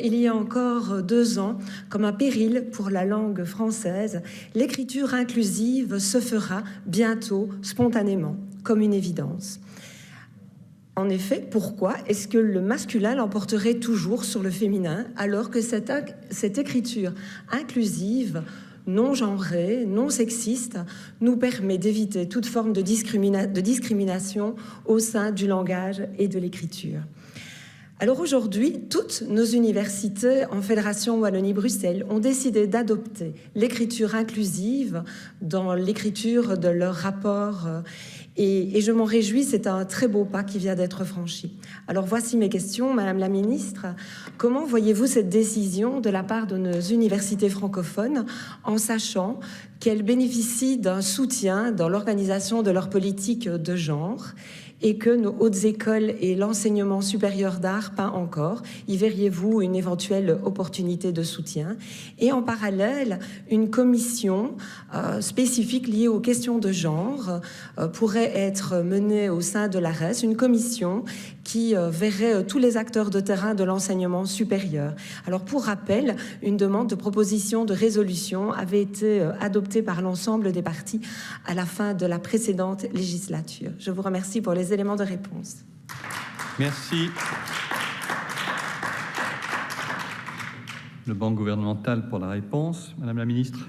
annonçait il y a encore 2 ans comme un péril pour la langue française, l'écriture inclusive se fera bientôt spontanément, comme une évidence. En effet, pourquoi est-ce que le masculin l'emporterait toujours sur le féminin alors que cette écriture inclusive, non genrée, non sexiste, nous permet d'éviter toute forme de discrimination au sein du langage et de l'écriture? Alors aujourd'hui, toutes nos universités en Fédération Wallonie-Bruxelles ont décidé d'adopter l'écriture inclusive dans l'écriture de leur rapport et je m'en réjouis, c'est un très beau pas qui vient d'être franchi. Alors voici mes questions, Madame la Ministre. Comment voyez-vous cette décision de la part de nos universités francophones en sachant qu'elles bénéficient d'un soutien dans l'organisation de leur politique de genre et que nos hautes écoles et l'enseignement supérieur d'art, pas encore? Y verriez-vous une éventuelle opportunité de soutien? Et en parallèle, une commission spécifique liée aux questions de genre pourrait être menée au sein de l'ARES, une commission qui verrait tous les acteurs de terrain de l'enseignement supérieur. Alors pour rappel, une demande de proposition de résolution avait été adoptée par l'ensemble des partis à la fin de la précédente législature. Je vous remercie pour les éléments de réponse. Merci. Le banc gouvernemental pour la réponse. Madame la Ministre.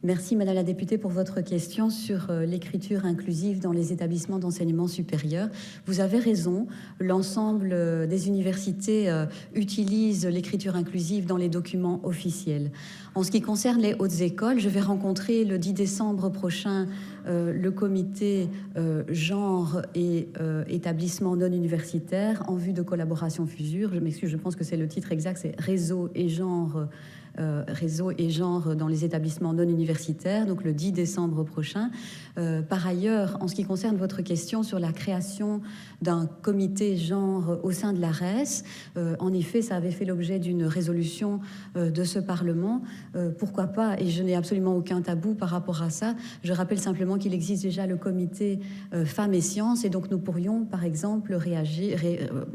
Merci Madame la députée pour votre question sur l'écriture inclusive dans les établissements d'enseignement supérieur. Vous avez raison, l'ensemble des universités utilisent l'écriture inclusive dans les documents officiels. En ce qui concerne les hautes écoles, je vais rencontrer le 10 décembre prochain le comité genre et établissements non universitaires en vue de collaboration future. Je m'excuse, je pense que c'est le titre exact, c'est réseau et genre dans les établissements non universitaires, donc le 10 décembre prochain. Par ailleurs, en ce qui concerne votre question sur la création d'un comité genre au sein de l'ARES, en effet, ça avait fait l'objet d'une résolution de ce Parlement. Pourquoi pas? Et je n'ai absolument aucun tabou par rapport à ça. Je rappelle simplement qu'il existe déjà le comité Femmes et Sciences, et donc nous pourrions, par exemple,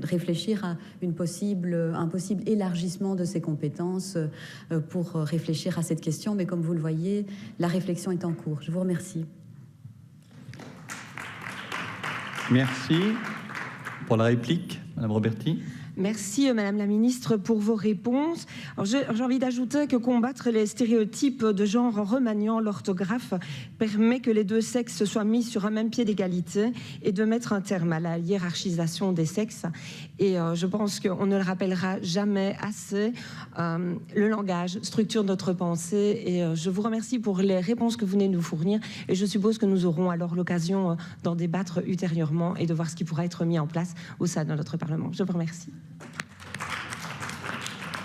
réfléchir à un possible élargissement de ces compétences pour réfléchir à cette question, mais comme vous le voyez, la réflexion est en cours. Je vous remercie. Merci. Pour la réplique, Madame Roberti. Merci, Madame la Ministre, pour vos réponses. J'ai envie d'ajouter que combattre les stéréotypes de genre en remaniant l'orthographe permet que les deux sexes soient mis sur un même pied d'égalité et de mettre un terme à la hiérarchisation des sexes. Et je pense qu'on ne le rappellera jamais assez. Le langage structure notre pensée et je vous remercie pour les réponses que vous venez de nous fournir. Et je suppose que nous aurons alors l'occasion d'en débattre ultérieurement et de voir ce qui pourra être mis en place au sein de notre Parlement. Je vous remercie.